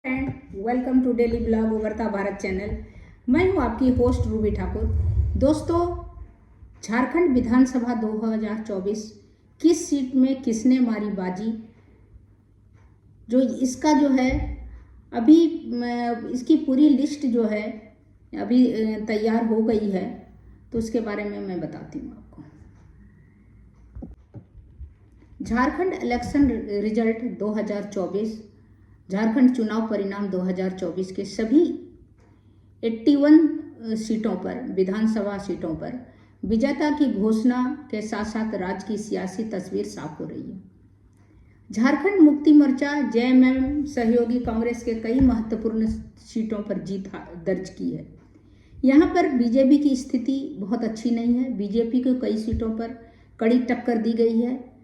And welcome to daily blog उभरता Bharat channel. मैं हूं आपकी होस्ट रूबी ठाकुर। दोस्तों, झारखंड विधानसभा 2024 किस सीट में किसने मारी बाजी, जो इसका जो है अभी इसकी पूरी लिस्ट जो है अभी तैयार हो गई है, तो उसके बारे में मैं बताती हूँ आपको। झारखंड इलेक्शन रिजल्ट 2024, झारखंड चुनाव परिणाम 2024 के सभी 81 सीटों पर, विधानसभा सीटों पर विजेता की घोषणा के साथ साथ राज्य की सियासी तस्वीर साफ हो रही है। झारखंड मुक्ति मोर्चा जेएमएम सहयोगी कांग्रेस के कई महत्वपूर्ण सीटों पर जीत दर्ज की है। यहाँ पर बीजेपी की स्थिति बहुत अच्छी नहीं है। बीजेपी को कई सीटों पर कड़ी टक्कर दी गई है।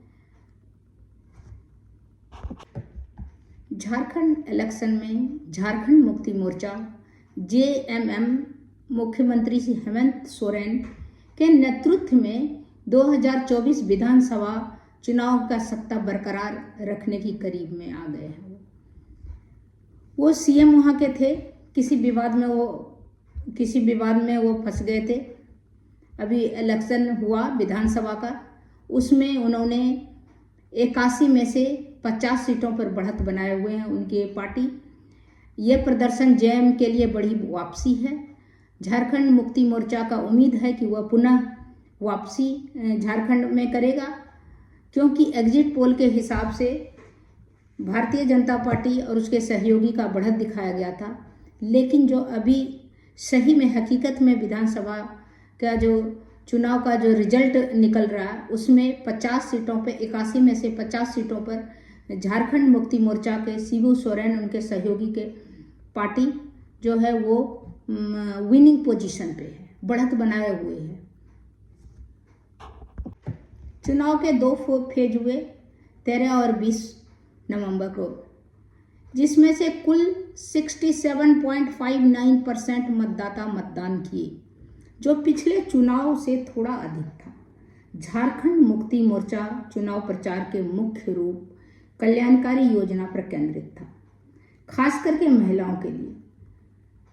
झारखंड इलेक्शन में झारखंड मुक्ति मोर्चा जेएमएम मुख्यमंत्री हेमंत सोरेन के नेतृत्व में 2024 विधानसभा चुनाव का सत्ता बरकरार रखने की करीब में आ गए हैं। वो सीएम वहाँ के थे, किसी विवाद में वो फंस गए थे। अभी इलेक्शन हुआ विधानसभा का, उसमें उन्होंने 81 में से 50 सीटों पर बढ़त बनाए हुए हैं उनकी पार्टी। ये प्रदर्शन जेएम के लिए बड़ी वापसी है। झारखंड मुक्ति मोर्चा का उम्मीद है कि वह पुनः वापसी झारखंड में करेगा, क्योंकि एग्जिट पोल के हिसाब से भारतीय जनता पार्टी और उसके सहयोगी का बढ़त दिखाया गया था, लेकिन जो अभी सही में हकीकत में विधानसभा का जो चुनाव का जो रिजल्ट निकल रहा है, उसमें 50 सीटों पे 81 में से 50 सीटों पर झारखंड मुक्ति मोर्चा के शिबू सोरेन उनके सहयोगी के पार्टी जो है वो विनिंग पोजीशन पे है, बढ़त बनाए हुए है। चुनाव के 2 फेज हुए 13 और 20 नवंबर को, जिसमें से कुल 67.59% मतदाता मतदान किए, जो पिछले चुनाव से थोड़ा अधिक था। झारखंड मुक्ति मोर्चा चुनाव प्रचार के मुख्य रूप कल्याणकारी योजना पर केंद्रित था, खास करके महिलाओं के लिए।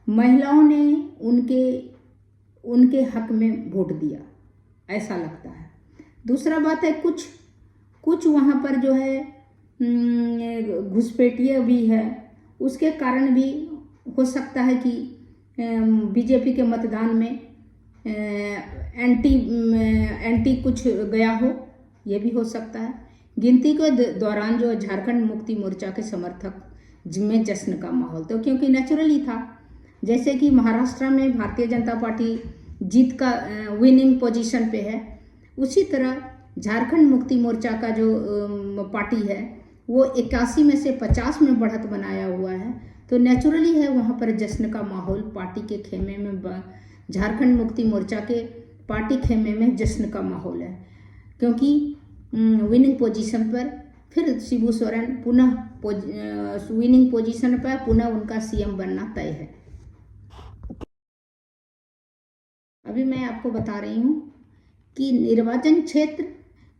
महिलाओं ने उनके हक में वोट दिया, ऐसा लगता है। दूसरा बात है, कुछ वहाँ पर जो है घुसपैठिया भी है, उसके कारण भी हो सकता है कि बीजेपी के मतदान में एंटी कुछ गया हो, ये भी हो सकता है। गिनती के दौरान जो झारखंड मुक्ति मोर्चा के समर्थक जिनमें जश्न का माहौल तो क्योंकि नेचुरली था, जैसे कि महाराष्ट्र में भारतीय जनता पार्टी जीत का विनिंग पोजीशन पे है, उसी तरह झारखंड मुक्ति मोर्चा का जो पार्टी है वो 81 में से 50 में बढ़त बनाया हुआ है, तो नेचुरली है वहाँ पर जश्न का माहौल। पार्टी के खेमे में, झारखंड मुक्ति मोर्चा के पार्टी खेमे में जश्न का माहौल है, क्योंकि विनिंग पोजीशन पर फिर शिबू सोरेन पुनः विनिंग पोजीशन पर पुनः उनका सीएम बनना तय है। अभी मैं आपको बता रही हूँ कि निर्वाचन क्षेत्र,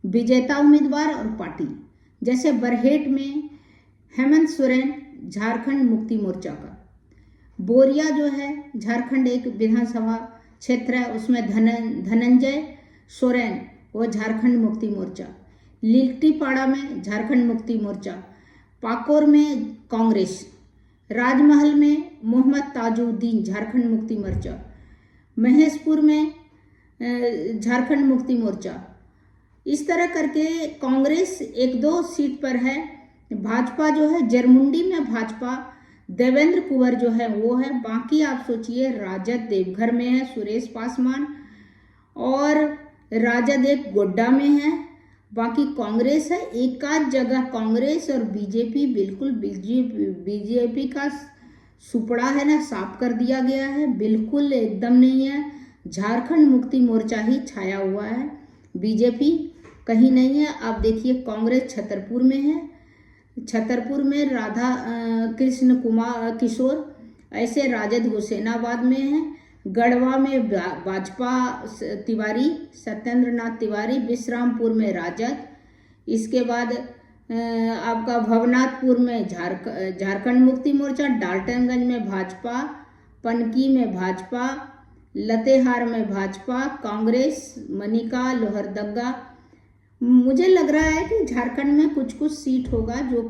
विजेता उम्मीदवार और पार्टी, जैसे बरहेट में हेमंत सोरेन झारखंड मुक्ति मोर्चा का, बोरिया जो है झारखंड एक विधानसभा क्षेत्र है, उसमें धनंजय सोरेन वो झारखंड मुक्ति मोर्चा, लिट्टीपाड़ा में झारखंड मुक्ति मोर्चा, पाकोर में कांग्रेस, राजमहल में मोहम्मद ताजुद्दीन झारखंड मुक्ति मोर्चा, महेशपुर में झारखंड मुक्ति मोर्चा। इस तरह करके कांग्रेस 1-2 सीट पर है। भाजपा जो है जरमुंडी में भाजपा देवेंद्र कुंवर जो है वो है। बाकी आप सोचिए, राजद देवघर में है सुरेश पासवान, और राजद एक गोड्डा में है। बाकी कांग्रेस है एक आध जगह, कांग्रेस और बीजेपी बिल्कुल बीजेपी का सुपड़ा है ना, साफ कर दिया गया है, बिल्कुल एकदम नहीं है। झारखंड मुक्ति मोर्चा ही छाया हुआ है, बीजेपी कहीं नहीं है। आप देखिए, कांग्रेस छतरपुर में है, छतरपुर में राधा कृष्ण कुमार किशोर, ऐसे राजद हुसैनाबाद में है, गढ़वा में भाजपा तिवारी सत्येंद्र नाथ तिवारी, विश्रामपुर में राजद, इसके बाद आपका भवनाथपुर में झारखंड मुक्ति मोर्चा, डाल्टनगंज में भाजपा, पनकी में भाजपा, लतेहार में भाजपा, कांग्रेस, मनिका, लोहरदगा। मुझे लग रहा है कि झारखंड में कुछ कुछ सीट होगा जो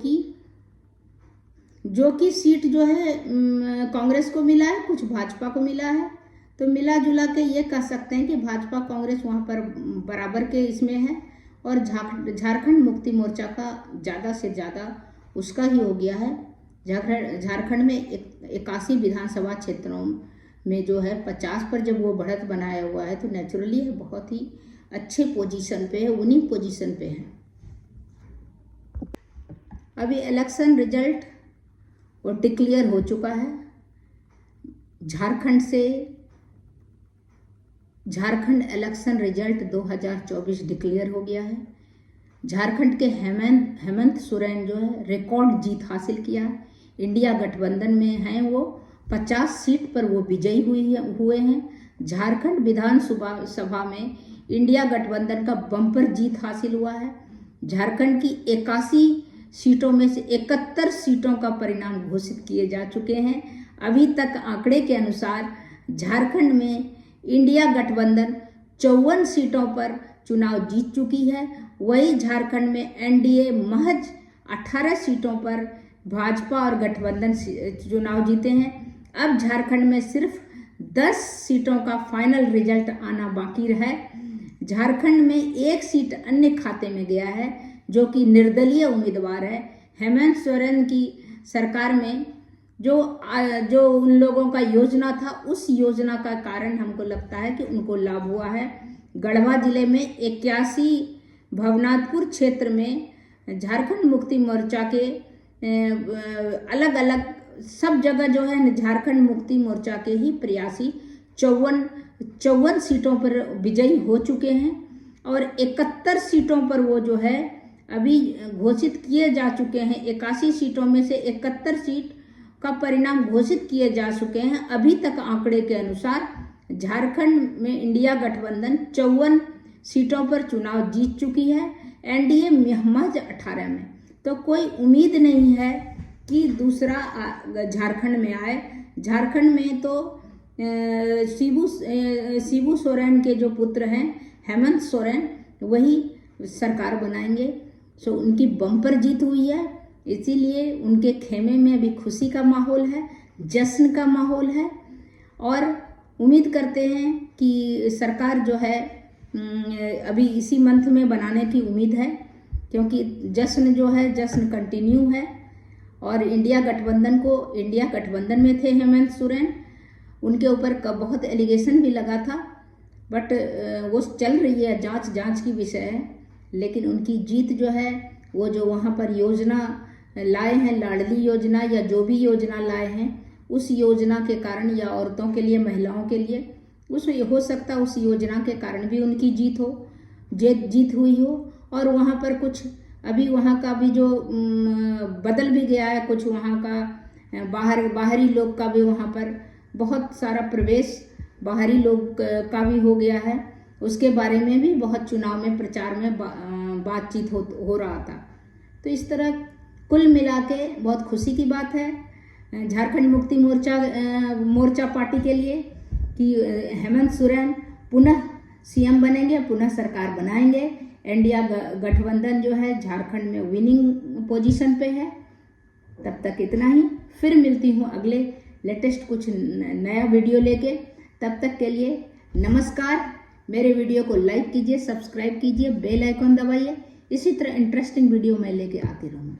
कि सीट जो है कांग्रेस को मिला है, कुछ भाजपा को मिला है। तो मिला जुला के ये कह सकते हैं कि भाजपा कांग्रेस वहाँ पर बराबर के इसमें है और झारखंड मुक्ति मोर्चा का ज़्यादा से ज़्यादा उसका ही हो गया है। झारखंड में 81 विधानसभा क्षेत्रों में जो है 50 पर जब वो बढ़त बनाया हुआ है तो नेचुरली है बहुत ही अच्छे पोजीशन पे है, विनिंग पोजीशन पे है। अभी इलेक्शन रिजल्ट वो डिक्लेयर हो चुका है। झारखंड इलेक्शन रिजल्ट 2024 डिक्लेयर हो गया है। झारखंड के हेमंत सोरेन जो है रिकॉर्ड जीत हासिल किया। इंडिया गठबंधन में हैं वो 50 सीट पर वो विजयी हुए हैं। झारखंड विधानसभा में इंडिया गठबंधन का बम्पर जीत हासिल हुआ है। झारखंड की 81 सीटों में से 71 सीटों का परिणाम घोषित किए जा चुके हैं। अभी तक आंकड़े के अनुसार झारखंड में इंडिया गठबंधन 54 सीटों पर चुनाव जीत चुकी है। वही झारखंड में एनडीए महज 18 सीटों पर भाजपा और गठबंधन चुनाव जीते हैं। अब झारखंड में सिर्फ 10 सीटों का फाइनल रिजल्ट आना बाकी है। झारखंड में एक सीट अन्य खाते में गया है जो कि निर्दलीय उम्मीदवार है। हेमंत सोरेन की सरकार में जो उन लोगों का योजना था उस योजना का कारण हमको लगता है कि उनको लाभ हुआ है। गढ़वा जिले में 81 भवनाथपुर क्षेत्र में झारखंड मुक्ति मोर्चा के अलग अलग सब जगह जो है झारखंड मुक्ति मोर्चा के ही प्रयासी 54 सीटों पर विजयी हो चुके हैं और 71 सीटों पर वो जो है अभी घोषित किए जा चुके हैं। 81 सीटों में से 71 सीट का परिणाम घोषित किए जा चुके हैं। अभी तक आंकड़े के अनुसार झारखंड में इंडिया गठबंधन 54 सीटों पर चुनाव जीत चुकी है, एनडीए महज 18 में। तो कोई उम्मीद नहीं है कि दूसरा झारखंड में आए। झारखंड में तो शिबू सोरेन के जो पुत्र हैं हेमंत सोरेन वही सरकार बनाएंगे। सो उनकी बम्पर जीत हुई है, इसीलिए उनके खेमे में अभी खुशी का माहौल है, जश्न का माहौल है और उम्मीद करते हैं कि सरकार जो है अभी इसी मंथ में बनाने की उम्मीद है, क्योंकि जश्न कंटिन्यू है। और इंडिया गठबंधन में थे हेमंत सोरेन, उनके ऊपर बहुत एलिगेशन भी लगा था, बट वो चल रही है, जांच की विषय है। लेकिन उनकी जीत जो है वो जो वहाँ पर योजना लाए हैं, लाडली योजना या जो भी योजना लाए हैं उस योजना के कारण या औरतों के लिए, महिलाओं के लिए, उसमें हो सकता है उस योजना के कारण भी उनकी जीत हुई हो। और वहाँ पर कुछ अभी वहाँ का भी जो बदल भी गया है, कुछ वहाँ का बाहरी लोग का भी वहाँ पर बहुत सारा प्रवेश बाहरी लोग का भी हो गया है। उसके बारे में भी बहुत चुनाव में प्रचार में बातचीत हो रहा था। तो इस तरह कुल मिला के बहुत खुशी की बात है झारखंड मुक्ति मोर्चा पार्टी के लिए कि हेमंत सोरेन पुनः सीएम बनेंगे, पुनः सरकार बनाएंगे। इंडिया गठबंधन जो है झारखंड में विनिंग पोजीशन पे है। तब तक इतना ही, फिर मिलती हूँ अगले लेटेस्ट कुछ नया वीडियो लेके। तब तक के लिए नमस्कार। मेरे वीडियो को लाइक कीजिए, सब्सक्राइब कीजिए, बेल आइकन दबाइए। इसी तरह इंटरेस्टिंग वीडियो मैं लेके आती रहूँगी।